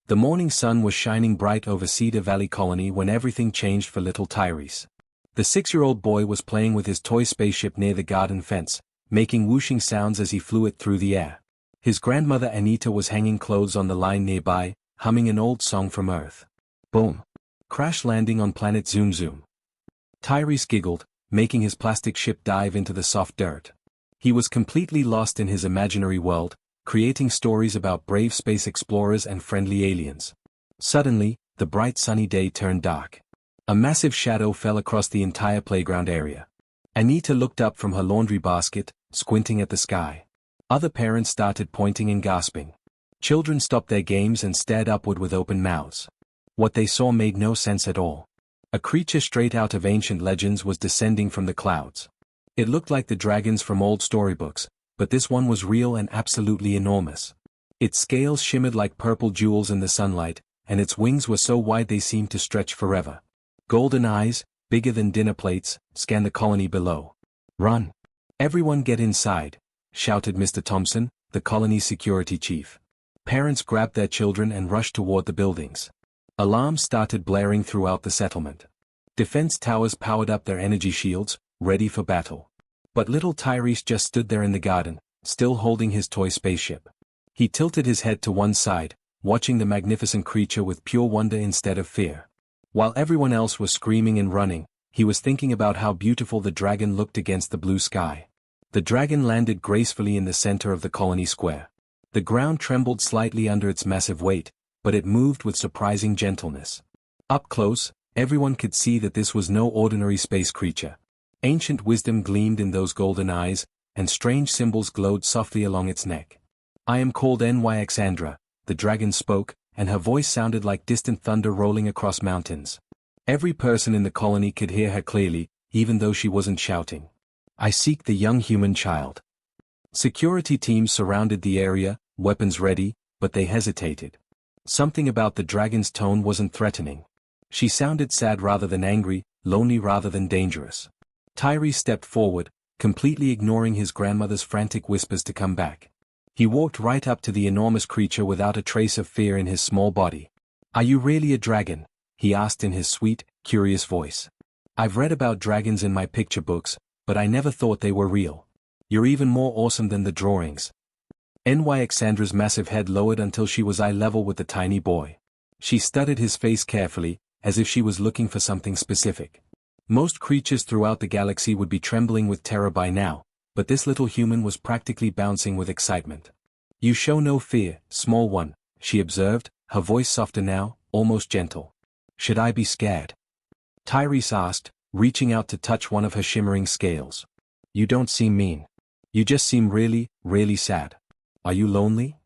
The morning sun was shining bright over Cedar Valley Colony when everything changed for little Tyrese. The 6-year-old boy was playing with his toy spaceship near the garden fence, making whooshing sounds as he flew it through the air. His grandmother Anita was hanging clothes on the line nearby, humming an old song from Earth. Boom! Crash landing on planet Zoom Zoom. Tyrese giggled, making his plastic ship dive into the soft dirt. He was completely lost in his imaginary world, creating stories about brave space explorers and friendly aliens. Suddenly, the bright sunny day turned dark. A massive shadow fell across the entire playground area. Anita looked up from her laundry basket, squinting at the sky. Other parents started pointing and gasping. Children stopped their games and stared upward with open mouths. What they saw made no sense at all. A creature straight out of ancient legends was descending from the clouds. It looked like the dragons from old storybooks, but this one was real and absolutely enormous. Its scales shimmered like purple jewels in the sunlight, and its wings were so wide they seemed to stretch forever. Golden eyes, bigger than dinner plates, scanned the colony below. "Run! Everyone get inside!" shouted Mr. Thompson, the colony's security chief. Parents grabbed their children and rushed toward the buildings. Alarms started blaring throughout the settlement. Defense towers powered up their energy shields, ready for battle. But little Tyrese just stood there in the garden, still holding his toy spaceship. He tilted his head to one side, watching the magnificent creature with pure wonder instead of fear. While everyone else was screaming and running, he was thinking about how beautiful the dragon looked against the blue sky. The dragon landed gracefully in the center of the colony square. The ground trembled slightly under its massive weight, but it moved with surprising gentleness. Up close, everyone could see that this was no ordinary space creature. Ancient wisdom gleamed in those golden eyes, and strange symbols glowed softly along its neck. "I am called Nyxandra," the dragon spoke, and her voice sounded like distant thunder rolling across mountains. Every person in the colony could hear her clearly, even though she wasn't shouting. "I seek the young human child." Security teams surrounded the area, weapons ready, but they hesitated. Something about the dragon's tone wasn't threatening. She sounded sad rather than angry, lonely rather than dangerous. Tyrese stepped forward, completely ignoring his grandmother's frantic whispers to come back. He walked right up to the enormous creature without a trace of fear in his small body. "Are you really a dragon?" he asked in his sweet, curious voice. "I've read about dragons in my picture books, but I never thought they were real. You're even more awesome than the drawings." Nyxandra's massive head lowered until she was eye level with the tiny boy. She studied his face carefully, as if she was looking for something specific. Most creatures throughout the galaxy would be trembling with terror by now, but this little human was practically bouncing with excitement. "You show no fear, small one," she observed, her voice softer now, almost gentle. "Should I be scared?" Tyrese asked, reaching out to touch one of her shimmering scales. "You don't seem mean. You just seem really, really sad. Are you lonely?"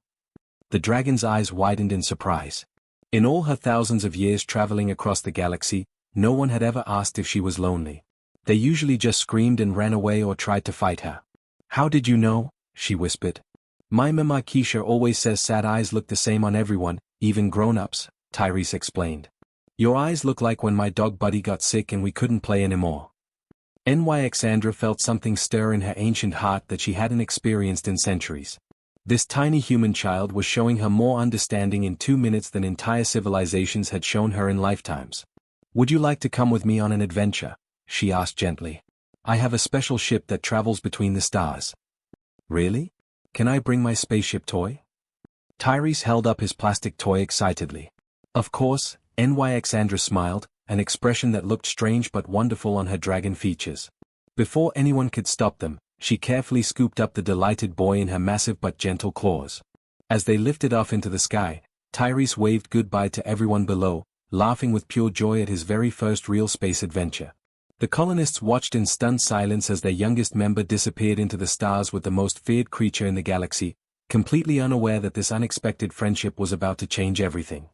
The dragon's eyes widened in surprise. In all her thousands of years traveling across the galaxy, no one had ever asked if she was lonely. They usually just screamed and ran away or tried to fight her. "How did you know?" she whispered. "My mama Keisha always says sad eyes look the same on everyone, even grown-ups," Tyrese explained. "Your eyes look like when my dog Buddy got sick and we couldn't play anymore." Nyxandra felt something stir in her ancient heart that she hadn't experienced in centuries. This tiny human child was showing her more understanding in 2 minutes than entire civilizations had shown her in lifetimes. "Would you like to come with me on an adventure?" she asked gently. "I have a special ship that travels between the stars." "Really? Can I bring my spaceship toy?" Tyrese held up his plastic toy excitedly. "Of course," Nyxandra smiled, an expression that looked strange but wonderful on her dragon features. Before anyone could stop them, she carefully scooped up the delighted boy in her massive but gentle claws. As they lifted off into the sky, Tyrese waved goodbye to everyone below, laughing with pure joy at his very first real space adventure. The colonists watched in stunned silence as their youngest member disappeared into the stars with the most feared creature in the galaxy, completely unaware that this unexpected friendship was about to change everything.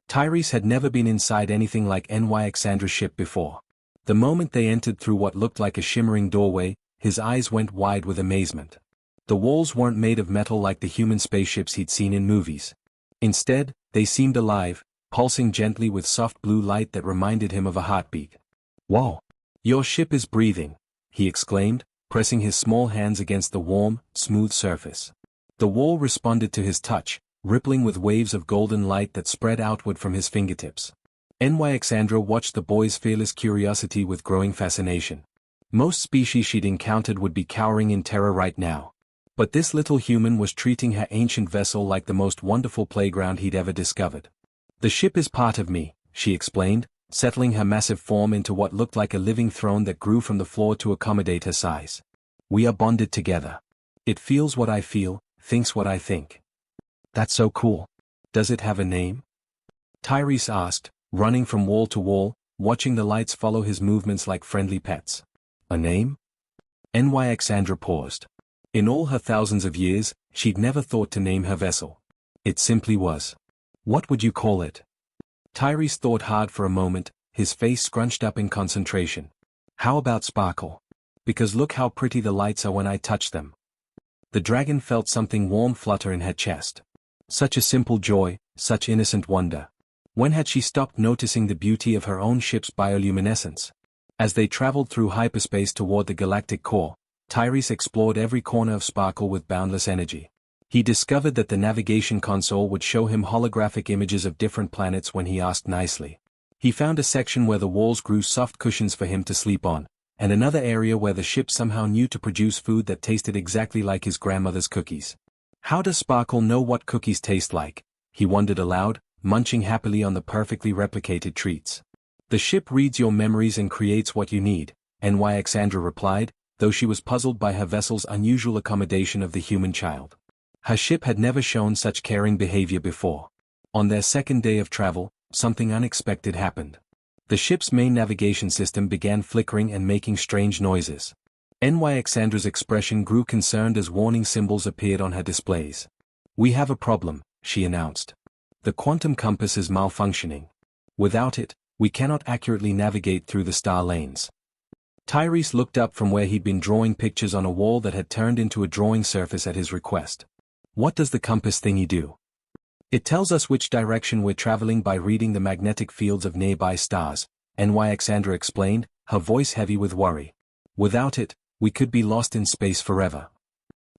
Tyrese had never been inside anything like Nyxandra's ship before. The moment they entered through what looked like a shimmering doorway, his eyes went wide with amazement. The walls weren't made of metal like the human spaceships he'd seen in movies. Instead, they seemed alive, pulsing gently with soft blue light that reminded him of a heartbeat. "Whoa! Your ship is breathing," he exclaimed, pressing his small hands against the warm, smooth surface. The wall responded to his touch, rippling with waves of golden light that spread outward from his fingertips. Nyxandra watched the boy's fearless curiosity with growing fascination. Most species she'd encountered would be cowering in terror right now. But this little human was treating her ancient vessel like the most wonderful playground he'd ever discovered. "The ship is part of me," she explained, settling her massive form into what looked like a living throne that grew from the floor to accommodate her size. "We are bonded together. It feels what I feel, thinks what I think." "That's so cool. Does it have a name?" Tyrese asked, running from wall to wall, watching the lights follow his movements like friendly pets. "A name?" Nyxandra paused. In all her thousands of years, she'd never thought to name her vessel. It simply was. "What would you call it?" Tyrese thought hard for a moment, his face scrunched up in concentration. "How about Sparkle? Because look how pretty the lights are when I touch them." The dragon felt something warm flutter in her chest. Such a simple joy, such innocent wonder. When had she stopped noticing the beauty of her own ship's bioluminescence? As they traveled through hyperspace toward the galactic core, Tyrese explored every corner of Sparkle with boundless energy. He discovered that the navigation console would show him holographic images of different planets when he asked nicely. He found a section where the walls grew soft cushions for him to sleep on, and another area where the ship somehow knew to produce food that tasted exactly like his grandmother's cookies. "How does Sparkle know what cookies taste like?" he wondered aloud, munching happily on the perfectly replicated treats. "The ship reads your memories and creates what you need," Nyxandra replied, though she was puzzled by her vessel's unusual accommodation of the human child. Her ship had never shown such caring behavior before. On their second day of travel, something unexpected happened. The ship's main navigation system began flickering and making strange noises. Nyxandra's expression grew concerned as warning symbols appeared on her displays. "We have a problem," she announced. "The quantum compass is malfunctioning. Without it, we cannot accurately navigate through the star lanes." Tyrese looked up from where he'd been drawing pictures on a wall that had turned into a drawing surface at his request. "What does the compass thingy do?" "It tells us which direction we're traveling by reading the magnetic fields of nearby stars," Nyxandra explained, her voice heavy with worry. "Without it, we could be lost in space forever."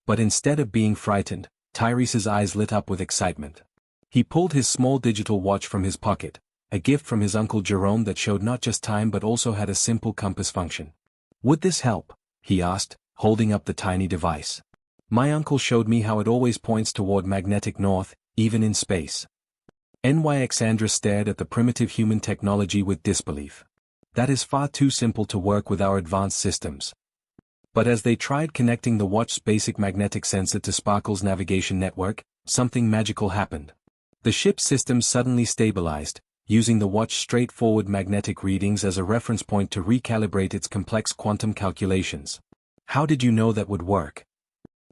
But instead of being frightened, Tyrese's eyes lit up with excitement. He pulled his small digital watch from his pocket, a gift from his uncle Jerome that showed not just time but also had a simple compass function. "Would this help?" he asked, holding up the tiny device. "My uncle showed me how it always points toward magnetic north, even in space." Nyxandra stared at the primitive human technology with disbelief. "That is far too simple to work with our advanced systems." But as they tried connecting the watch's basic magnetic sensor to Sparkle's navigation network, something magical happened. The ship's systems suddenly stabilized, using the watch's straightforward magnetic readings as a reference point to recalibrate its complex quantum calculations. "How did you know that would work?"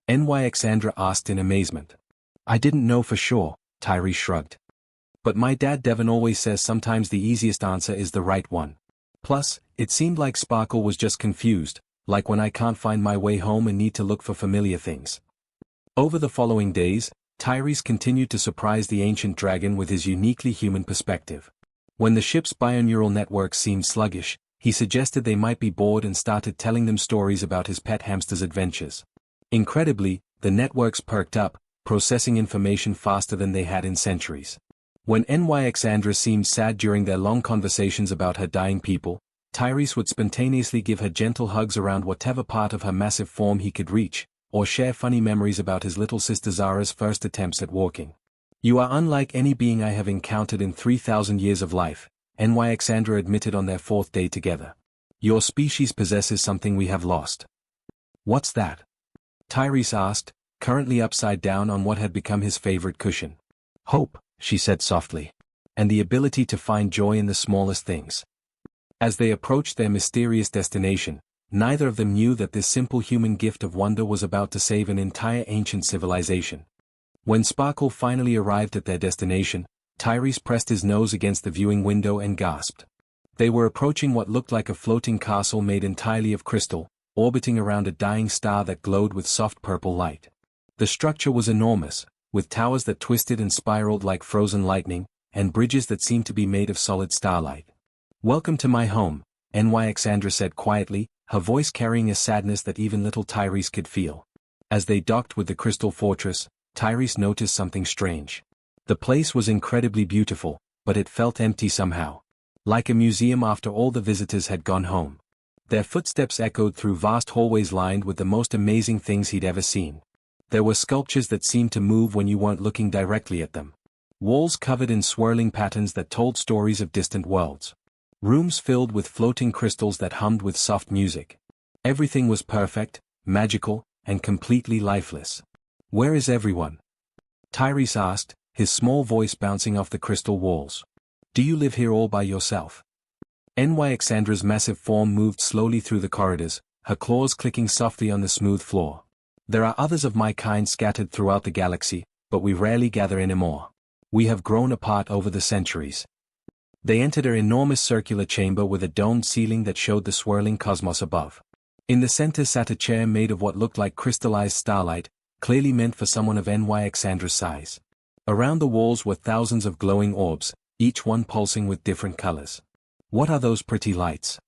Nyxandra asked in amazement. "I didn't know for sure," Tyrese shrugged. "But my dad Devon always says sometimes the easiest answer is the right one. Plus, it seemed like Sparkle was just confused, like when I can't find my way home and need to look for familiar things." Over the following days, Tyrese continued to surprise the ancient dragon with his uniquely human perspective. When the ship's bioneural network seemed sluggish, he suggested they might be bored and started telling them stories about his pet hamster's adventures. Incredibly, the networks perked up, processing information faster than they had in centuries. When Nyxandra seemed sad during their long conversations about her dying people, Tyrese would spontaneously give her gentle hugs around whatever part of her massive form he could reach, or share funny memories about his little sister Zara's first attempts at walking. "You are unlike any being I have encountered in 3,000 years of life," Nyxandra admitted on their fourth day together. "Your species possesses something we have lost." "What's that?" Tyrese asked, currently upside down on what had become his favorite cushion. "Hope," she said softly. "And the ability to find joy in the smallest things." As they approached their mysterious destination, neither of them knew that this simple human gift of wonder was about to save an entire ancient civilization. When Sparkle finally arrived at their destination, Tyrese pressed his nose against the viewing window and gasped. They were approaching what looked like a floating castle made entirely of crystal, orbiting around a dying star that glowed with soft purple light. The structure was enormous, with towers that twisted and spiraled like frozen lightning, and bridges that seemed to be made of solid starlight. "Welcome to my home," Nyxandra said quietly, her voice carrying a sadness that even little Tyrese could feel. As they docked with the crystal fortress, Tyrese noticed something strange. The place was incredibly beautiful, but it felt empty somehow. Like a museum after all the visitors had gone home. Their footsteps echoed through vast hallways lined with the most amazing things he'd ever seen. There were sculptures that seemed to move when you weren't looking directly at them. Walls covered in swirling patterns that told stories of distant worlds. Rooms filled with floating crystals that hummed with soft music. Everything was perfect, magical, and completely lifeless. "Where is everyone?" Tyrese asked, his small voice bouncing off the crystal walls. "Do you live here all by yourself?" Alexandra's massive form moved slowly through the corridors, her claws clicking softly on the smooth floor. "There are others of my kind scattered throughout the galaxy, but we rarely gather anymore. We have grown apart over the centuries." They entered an enormous circular chamber with a domed ceiling that showed the swirling cosmos above. In the center sat a chair made of what looked like crystallized starlight, clearly meant for someone of Alexandra's size. Around the walls were thousands of glowing orbs, each one pulsing with different colors. "What are those pretty lights?"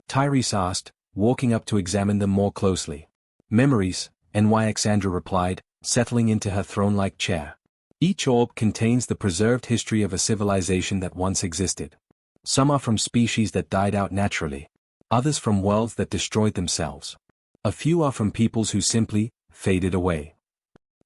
Tyrese asked, walking up to examine them more closely. "Memories," Alexandra replied, settling into her throne-like chair. "Each orb contains the preserved history of a civilization that once existed. Some are from species that died out naturally. Others from worlds that destroyed themselves. A few are from peoples who simply faded away."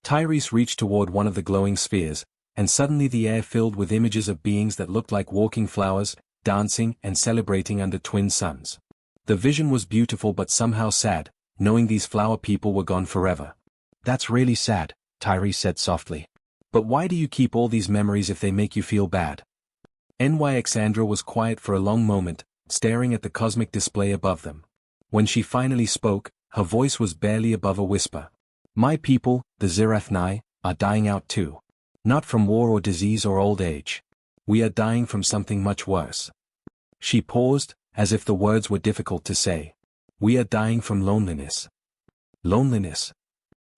Tyrese reached toward one of the glowing spheres, and suddenly the air filled with images of beings that looked like walking flowers, dancing and celebrating under twin suns. The vision was beautiful but somehow sad, knowing these flower people were gone forever. "That's really sad," Tyrese said softly. "But why do you keep all these memories if they make you feel bad?" Alexandra was quiet for a long moment, staring at the cosmic display above them. When she finally spoke, her voice was barely above a whisper. "My people, the Zirathni, are dying out too. Not from war or disease or old age. We are dying from something much worse." She paused, as if the words were difficult to say. "We are dying from loneliness." "Loneliness?"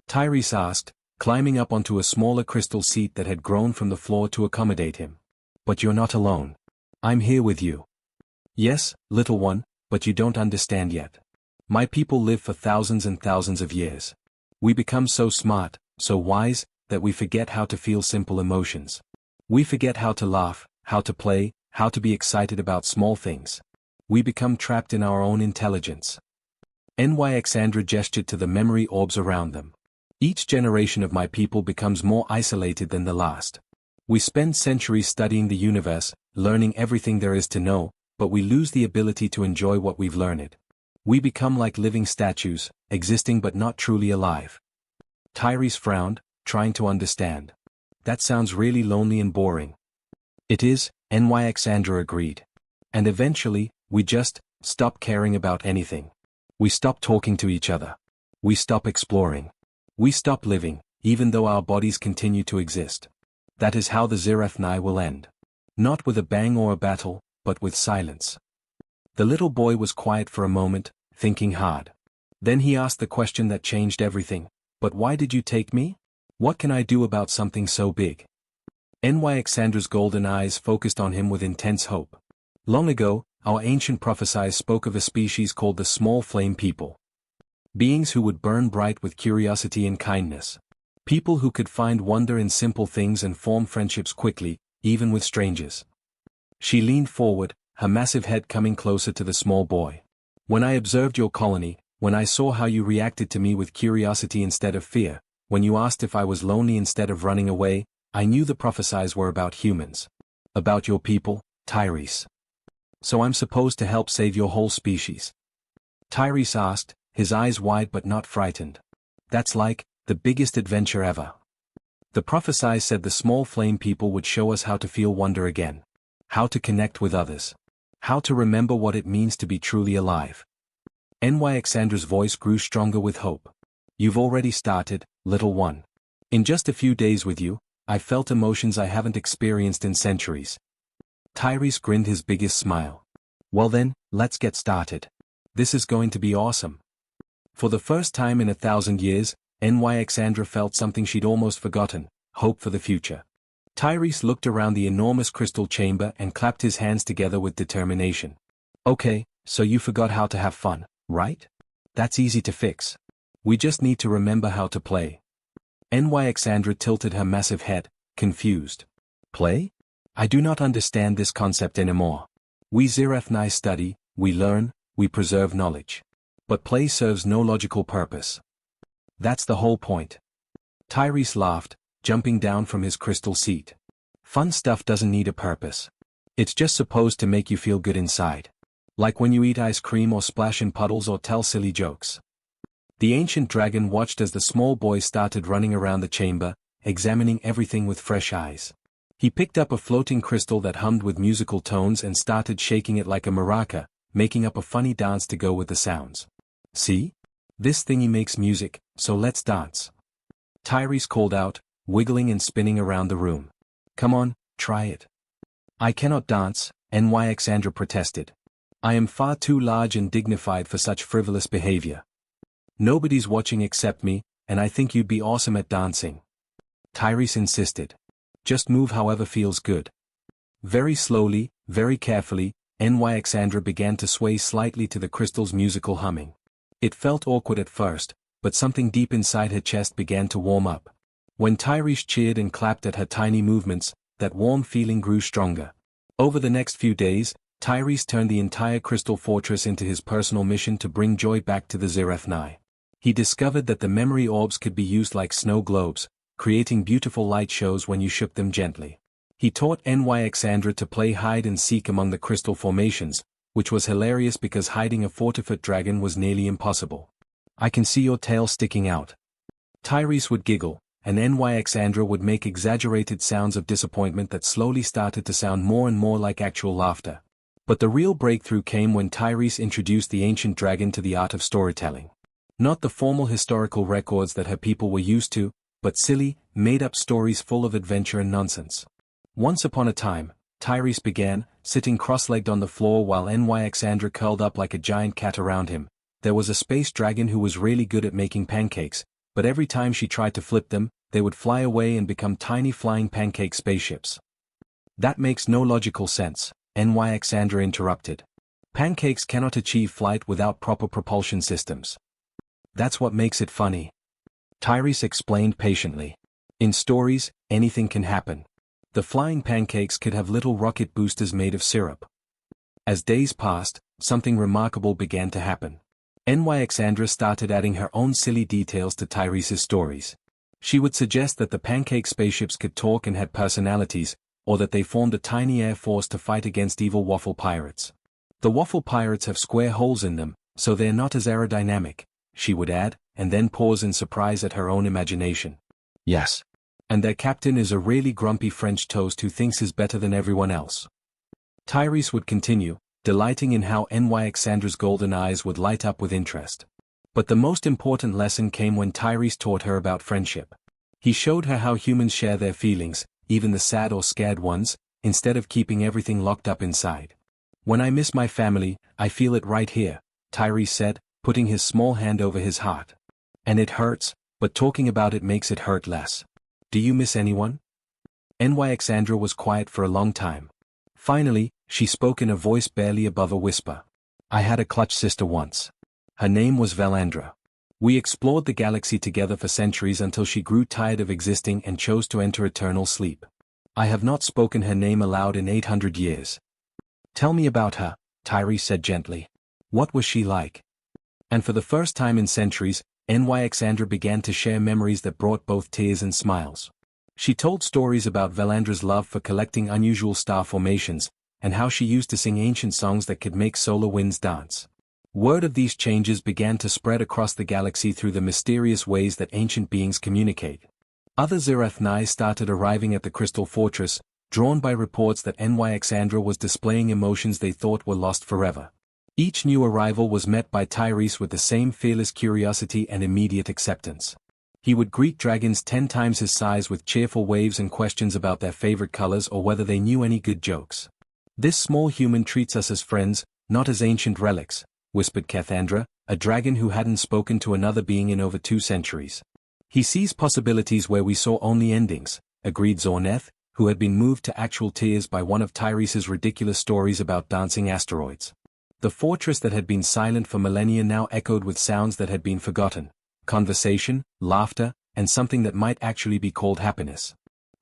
Tyrese asked, climbing up onto a smaller crystal seat that had grown from the floor to accommodate him. "But you're not alone. I'm here with you." "Yes, little one, but you don't understand yet. My people live for thousands and thousands of years. We become so smart, so wise, that we forget how to feel simple emotions. We forget how to laugh, how to play, how to be excited about small things. We become trapped in our own intelligence." Alexandra gestured to the memory orbs around them. "Each generation of my people becomes more isolated than the last. We spend centuries studying the universe, learning everything there is to know, but we lose the ability to enjoy what we've learned. We become like living statues, existing but not truly alive." Tyrese frowned, trying to understand. "That sounds really lonely and boring." "It is," Alexandra agreed. "And eventually, we just stop caring about anything. We stop talking to each other. We stop exploring. We stop living, even though our bodies continue to exist. That is how the Zirathni will end. Not with a bang or a battle, but with silence." The little boy was quiet for a moment, thinking hard. Then he asked the question that changed everything. "But why did you take me? What can I do about something so big?" Alexandra's golden eyes focused on him with intense hope. "Long ago, our ancient prophecies spoke of a species called the Small Flame People. Beings who would burn bright with curiosity and kindness. People who could find wonder in simple things and form friendships quickly, even with strangers." She leaned forward, her massive head coming closer to the small boy. "When I observed your colony, when I saw how you reacted to me with curiosity instead of fear, when you asked if I was lonely instead of running away, I knew the prophecies were about humans. About your people, Tyrese. So I'm supposed to help save your whole species?" Tyrese asked, his eyes wide but not frightened. "That's like the biggest adventure ever. The prophecies said the small flame people would show us how to feel wonder again. How to connect with others. How to remember what it means to be truly alive." Alexandra's voice grew stronger with hope. "You've already started, little one. In just a few days with you, I felt emotions I haven't experienced in centuries." Tyrese grinned his biggest smile. "Well then, let's get started. This is going to be awesome." For the first time in 1,000 years, Alexandra felt something she'd almost forgotten, hope for the future. Tyrese looked around the enormous crystal chamber and clapped his hands together with determination. "Okay, so you forgot how to have fun, right? That's easy to fix. We just need to remember how to play." NYXandra tilted her massive head, confused. Play? I do not understand this concept anymore. We Zirathni study, we learn, we preserve knowledge. But play serves no logical purpose. That's the whole point. Tyrese laughed, jumping down from his crystal seat. Fun stuff doesn't need a purpose. It's just supposed to make you feel good inside. Like when you eat ice cream or splash in puddles or tell silly jokes. The ancient dragon watched as the small boy started running around the chamber, examining everything with fresh eyes. He picked up a floating crystal that hummed with musical tones and started shaking it like a maraca, making up a funny dance to go with the sounds. See? This thingy makes music, so let's dance. Tyrese called out, wiggling and spinning around the room. Come on, try it. I cannot dance, NYXandra protested. I am far too large and dignified for such frivolous behavior. Nobody's watching except me, and I think you'd be awesome at dancing. Tyrese insisted. Just move however feels good. Very slowly, very carefully, NYXandra began to sway slightly to the crystal's musical humming. It felt awkward at first, but something deep inside her chest began to warm up. When Tyrese cheered and clapped at her tiny movements, that warm feeling grew stronger. Over the next few days, Tyrese turned the entire crystal fortress into his personal mission to bring joy back to the Zirathni. He discovered that the memory orbs could be used like snow globes, creating beautiful light shows when you shook them gently. He taught NYXandra to play hide and seek among the crystal formations, which was hilarious because hiding a 40-foot dragon was nearly impossible. I can see your tail sticking out. Tyrese would giggle, and NYXandra would make exaggerated sounds of disappointment that slowly started to sound more and more like actual laughter. But the real breakthrough came when Tyrese introduced the ancient dragon to the art of storytelling. Not the formal historical records that her people were used to, but silly, made-up stories full of adventure and nonsense. Once upon a time, Tyrese began, sitting cross-legged on the floor while NYXandra curled up like a giant cat around him. There was a space dragon who was really good at making pancakes, but every time she tried to flip them, they would fly away and become tiny flying pancake spaceships. That makes no logical sense, NYXandra interrupted. Pancakes cannot achieve flight without proper propulsion systems. That's what makes it funny. Tyrese explained patiently. In stories, anything can happen. The flying pancakes could have little rocket boosters made of syrup. As days passed, something remarkable began to happen. NYXandra started adding her own silly details to Tyrese's stories. She would suggest that the pancake spaceships could talk and had personalities, or that they formed a tiny air force to fight against evil waffle pirates. The waffle pirates have square holes in them, so they're not as aerodynamic, she would add, and then pause in surprise at her own imagination. Yes. And their captain is a really grumpy French toast who thinks he's better than everyone else. Tyrese would continue, delighting in how NYXandra's golden eyes would light up with interest. But the most important lesson came when Tyrese taught her about friendship. He showed her how humans share their feelings, even the sad or scared ones, instead of keeping everything locked up inside. When I miss my family, I feel it right here, Tyrese said, putting his small hand over his heart. And it hurts, but talking about it makes it hurt less. Do you miss anyone? NYXandra was quiet for a long time. Finally, she spoke in a voice barely above a whisper. I had a clutch sister once. Her name was Valandra. We explored the galaxy together for centuries until she grew tired of existing and chose to enter eternal sleep. I have not spoken her name aloud in 800 years. Tell me about her, Tyrese said gently. What was she like? And for the first time in centuries, NYXandra began to share memories that brought both tears and smiles. She told stories about Valandra's love for collecting unusual star formations, and how she used to sing ancient songs that could make solar winds dance. Word of these changes began to spread across the galaxy through the mysterious ways that ancient beings communicate. Other Zirathni started arriving at the Crystal Fortress, drawn by reports that NYXandra was displaying emotions they thought were lost forever. Each new arrival was met by Tyrese with the same fearless curiosity and immediate acceptance. He would greet dragons 10 times his size with cheerful waves and questions about their favorite colors or whether they knew any good jokes. This small human treats us as friends, not as ancient relics, whispered Cathandra, a dragon who hadn't spoken to another being in over 2 centuries. He sees possibilities where we saw only endings, agreed Zorneth, who had been moved to actual tears by one of Tyrese's ridiculous stories about dancing asteroids. The fortress that had been silent for millennia now echoed with sounds that had been forgotten. Conversation, laughter, and something that might actually be called happiness.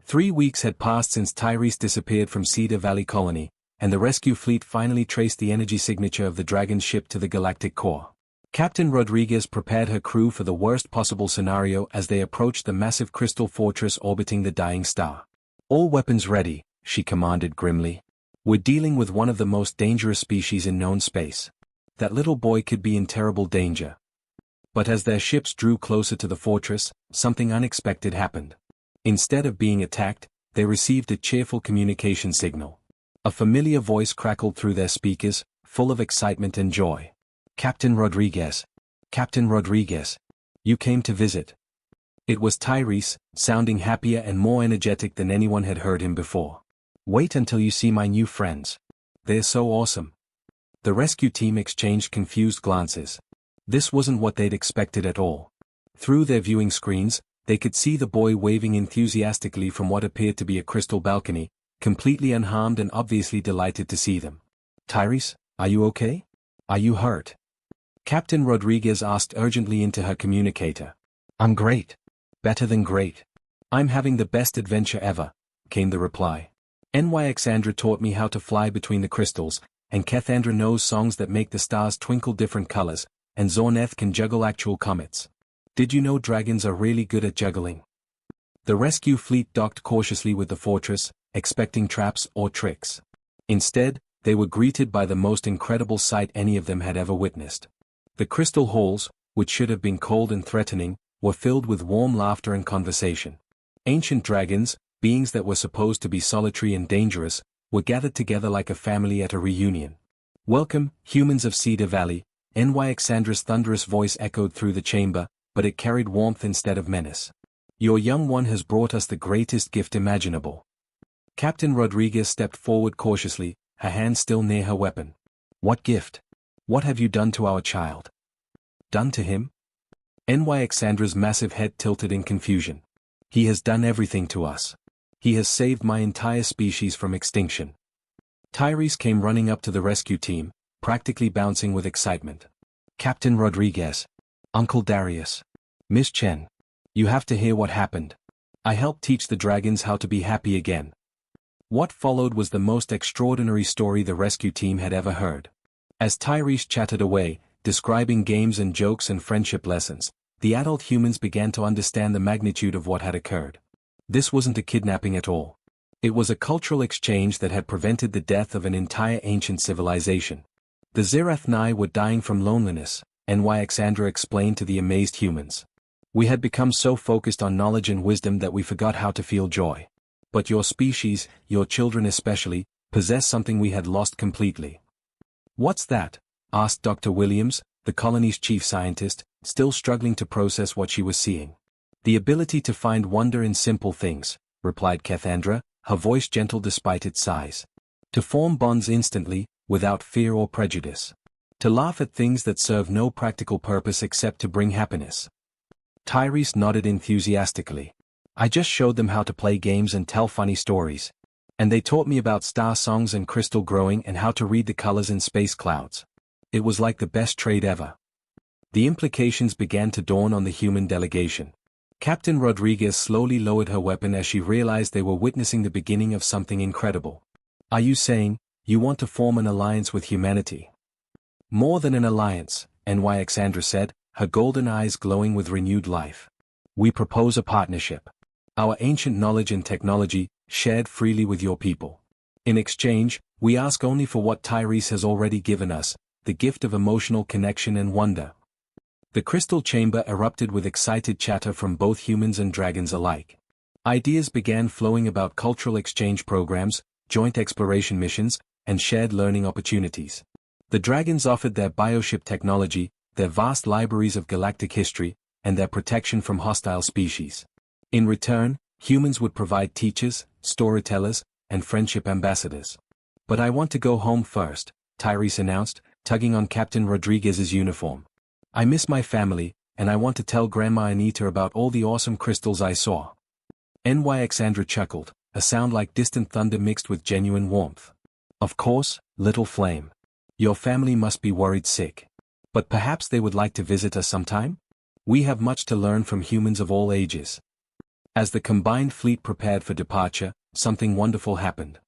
3 weeks had passed since Tyrese disappeared from Cedar Valley Colony, and the rescue fleet finally traced the energy signature of the Dragon's ship to the galactic core. Captain Rodriguez prepared her crew for the worst possible scenario as they approached the massive crystal fortress orbiting the dying star. "All weapons ready," she commanded grimly. "We're dealing with one of the most dangerous species in known space. That little boy could be in terrible danger." But as their ships drew closer to the fortress, something unexpected happened. Instead of being attacked, they received a cheerful communication signal. A familiar voice crackled through their speakers, full of excitement and joy. "Captain Rodriguez. Captain Rodriguez. You came to visit." It was Tyrese, sounding happier and more energetic than anyone had heard him before. "Wait until you see my new friends. They're so awesome." The rescue team exchanged confused glances. This wasn't what they'd expected at all. Through their viewing screens, they could see the boy waving enthusiastically from what appeared to be a crystal balcony, completely unharmed and obviously delighted to see them. "Tyrese, are you okay? Are you hurt?" Captain Rodriguez asked urgently into her communicator. "I'm great. Better than great. I'm having the best adventure ever," came the reply. "NYXandra taught me how to fly between the crystals, and Cathandra knows songs that make the stars twinkle different colors, and Zorneth can juggle actual comets. Did you know dragons are really good at juggling?" The rescue fleet docked cautiously with the fortress, expecting traps or tricks. Instead, they were greeted by the most incredible sight any of them had ever witnessed. The crystal halls, which should have been cold and threatening, were filled with warm laughter and conversation. Ancient dragons, beings that were supposed to be solitary and dangerous, were gathered together like a family at a reunion. "Welcome, humans of Cedar Valley," NYXandra's thunderous voice echoed through the chamber, but it carried warmth instead of menace. "Your young one has brought us the greatest gift imaginable." Captain Rodriguez stepped forward cautiously, her hand still near her weapon. "What gift? What have you done to our child?" "Done to him?" NYXandra's massive head tilted in confusion. "He has done everything to us. He has saved my entire species from extinction." Tyrese came running up to the rescue team, practically bouncing with excitement. "Captain Rodriguez. Uncle Darius. Miss Chen. You have to hear what happened. I helped teach the dragons how to be happy again." What followed was the most extraordinary story the rescue team had ever heard. As Tyrese chatted away, describing games and jokes and friendship lessons, the adult humans began to understand the magnitude of what had occurred. This wasn't a kidnapping at all. It was a cultural exchange that had prevented the death of an entire ancient civilization. The Zirathni were dying from loneliness, NYXandra explained to the amazed humans. "We had become so focused on knowledge and wisdom that we forgot how to feel joy. But your species, your children especially, possess something we had lost completely." "What's that?" asked Dr. Williams, the colony's chief scientist, still struggling to process what she was seeing. "The ability to find wonder in simple things," replied Cathandra, her voice gentle despite its size. "To form bonds instantly, without fear or prejudice. To laugh at things that serve no practical purpose except to bring happiness." Tyrese nodded enthusiastically. "I just showed them how to play games and tell funny stories. And they taught me about star songs and crystal growing and how to read the colors in space clouds. It was like the best trade ever." The implications began to dawn on the human delegation. Captain Rodriguez slowly lowered her weapon as she realized they were witnessing the beginning of something incredible. "Are you saying, you want to form an alliance with humanity?" "More than an alliance," NYXandra said, her golden eyes glowing with renewed life. "We propose a partnership. Our ancient knowledge and technology, shared freely with your people. In exchange, we ask only for what Tyrese has already given us, the gift of emotional connection and wonder." The crystal chamber erupted with excited chatter from both humans and dragons alike. Ideas began flowing about cultural exchange programs, joint exploration missions, and shared learning opportunities. The dragons offered their bioship technology, their vast libraries of galactic history, and their protection from hostile species. In return, humans would provide teachers, storytellers, and friendship ambassadors. "But I want to go home first," Tyrese announced, tugging on Captain Rodriguez's uniform. "I miss my family, and I want to tell Grandma Anita about all the awesome crystals I saw." NYXandra chuckled, a sound like distant thunder mixed with genuine warmth. "Of course, little flame. Your family must be worried sick. But perhaps they would like to visit us sometime?" We have much to learn from humans of all ages. As the combined fleet prepared for departure, something wonderful happened.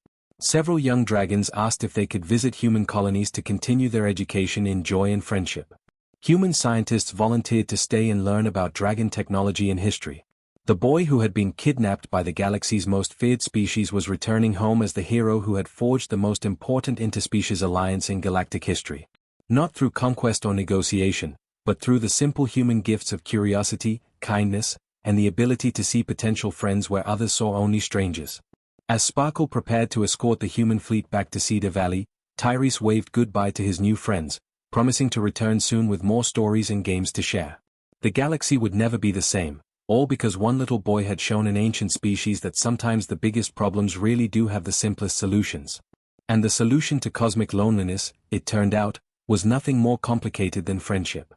Several young dragons asked if they could visit human colonies to continue their education in joy and friendship. Human scientists volunteered to stay and learn about dragon technology and history. The boy who had been kidnapped by the galaxy's most feared species was returning home as the hero who had forged the most important interspecies alliance in galactic history. Not through conquest or negotiation, but through the simple human gifts of curiosity, kindness, and the ability to see potential friends where others saw only strangers. As Sparkle prepared to escort the human fleet back to Cedar Valley, Tyrese waved goodbye to his new friends, promising to return soon with more stories and games to share. The galaxy would never be the same, all because one little boy had shown an ancient species that sometimes the biggest problems really do have the simplest solutions. And the solution to cosmic loneliness, it turned out, was nothing more complicated than friendship.